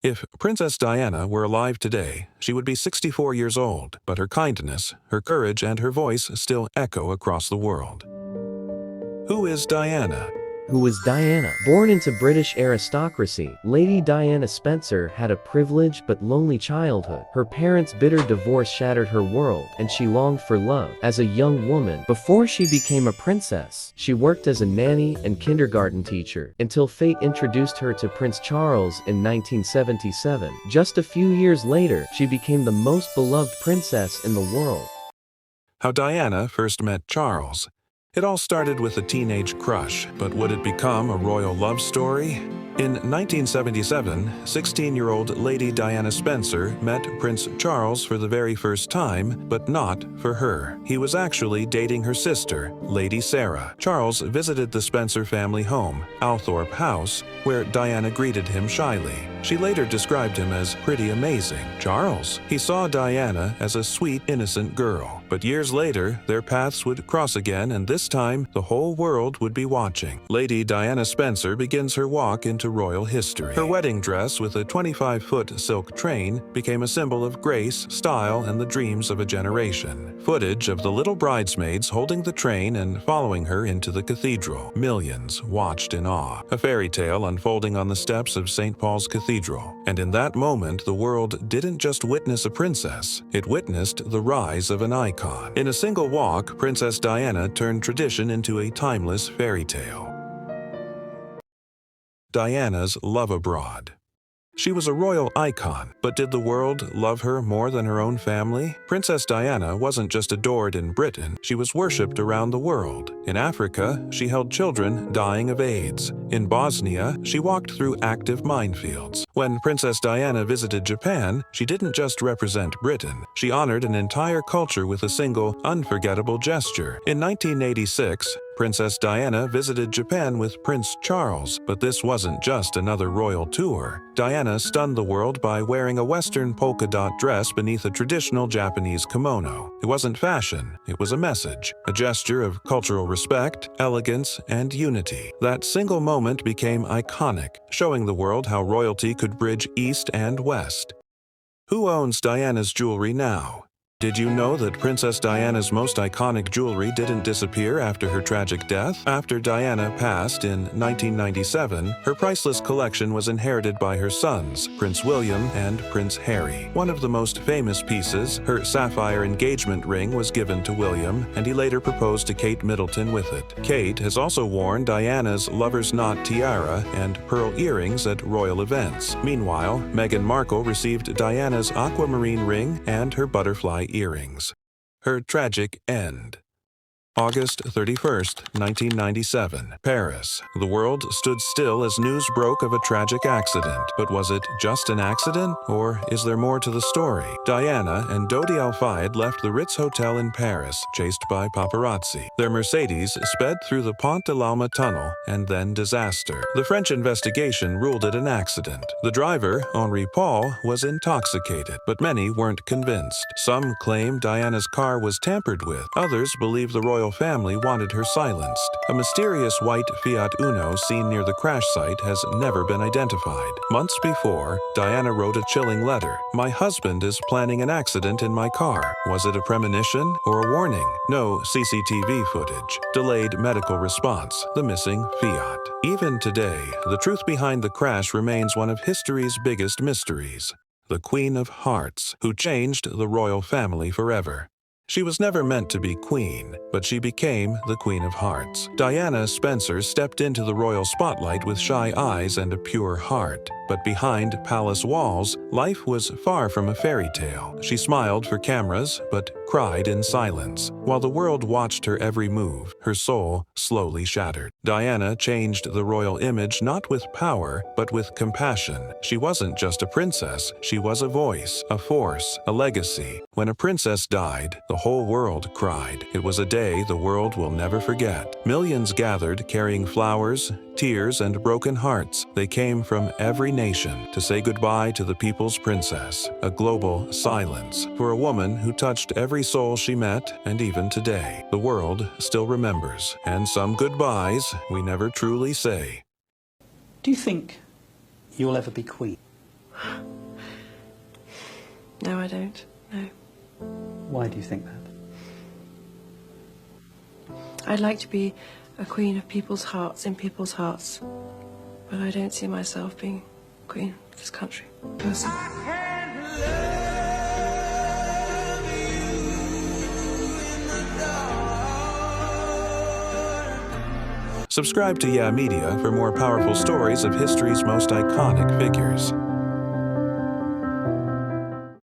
If Princess Diana were alive today, she would be 64 years old, but her kindness, her courage, and her voice still echo across the world. Who is Diana? Who was Diana? Born into British aristocracy, Lady Diana Spencer had a privileged but lonely childhood. Her parents' bitter divorce shattered her world, and she longed for love. As a young woman, before she became a princess, she worked as a nanny and kindergarten teacher, until fate introduced her to Prince Charles in 1977. Just a few years later, she became the most beloved princess in the world. How Diana first met Charles. It all started with a teenage crush, but would it become a royal love story? In 1977, 16-year-old Lady Diana Spencer met Prince Charles for the very first time, but not for her. He was actually dating her sister, Lady Sarah. Charles visited the Spencer family home, Althorpe House, where Diana greeted him shyly. She later described him as pretty amazing. Charles, he saw Diana as a sweet, innocent girl. But years later, their paths would cross again, and this time, the whole world would be watching. Lady Diana Spencer begins her walk into royal history. Her wedding dress with a 25-foot silk train became a symbol of grace, style, and the dreams of a generation. Footage of the little bridesmaids holding the train and following her into the cathedral. Millions watched in awe. A fairy tale unfolding on the steps of St. Paul's Cathedral. And in that moment, the world didn't just witness a princess, it witnessed the rise of an icon. In a single walk, Princess Diana turned tradition into a timeless fairy tale. Diana's love abroad. She was a royal icon, but did the world love her more than her own family? Princess Diana wasn't just adored in Britain, she was worshipped around the world. In Africa, she held children dying of AIDS. In Bosnia, she walked through active minefields. When Princess Diana visited Japan, she didn't just represent Britain, she honored an entire culture with a single, unforgettable gesture. In 1986, Princess Diana visited Japan with Prince Charles, but this wasn't just another royal tour. Diana stunned the world by wearing a Western polka dot dress beneath a traditional Japanese kimono. It wasn't fashion, it was a message, a gesture of cultural respect, elegance, and unity. That single moment became iconic, showing the world how royalty could bridge East and West. Who owns Diana's jewelry now? Did you know that Princess Diana's most iconic jewelry didn't disappear after her tragic death? After Diana passed in 1997, her priceless collection was inherited by her sons, Prince William and Prince Harry. One of the most famous pieces, her sapphire engagement ring, was given to William, and he later proposed to Kate Middleton with it. Kate has also worn Diana's lover's knot tiara and pearl earrings at royal events. Meanwhile, Meghan Markle received Diana's aquamarine ring and her butterfly earrings. Her tragic end. August 31st, 1997, Paris. The world stood still as news broke of a tragic accident. But was it just an accident, or is there more to the story? Diana and Dodi Al Fayed left the Ritz Hotel in Paris, chased by paparazzi. Their Mercedes sped through the Pont de l'Alma tunnel, and then disaster. The French investigation ruled it an accident. The driver, Henri Paul, was intoxicated, but many weren't convinced. Some claim Diana's car was tampered with. Others believe the royal family wanted her silenced. A mysterious white Fiat Uno seen near the crash site has never been identified. Months before, Diana wrote a chilling letter. "My husband is planning an accident in my car. Was it a premonition or a warning?" No CCTV footage. Delayed medical response. The missing Fiat. Even today, the truth behind the crash remains one of history's biggest mysteries. The Queen of Hearts, who changed the royal family forever. She was never meant to be queen, but she became the Queen of Hearts. Diana Spencer stepped into the royal spotlight with shy eyes and a pure heart. But behind palace walls, life was far from a fairy tale. She smiled for cameras, but cried in silence. While the world watched her every move, her soul slowly shattered. Diana changed the royal image not with power, but with compassion. She wasn't just a princess, she was a voice, a force, a legacy. When a princess died, the whole world cried. It was a day the world will never forget. Millions gathered carrying flowers, tears, and broken hearts. They came from every nation to say goodbye to the people's princess. A global silence for a woman who touched every soul she met, and even today, the world still remembers. And some goodbyes we never truly say. Do you think you'll ever be queen? No, I don't. No. Why do you think that? I'd like to be a queen of people's hearts, in people's hearts. But I don't see myself being queen of this country. Personally. Subscribe to Yeah Media for more powerful stories of history's most iconic figures.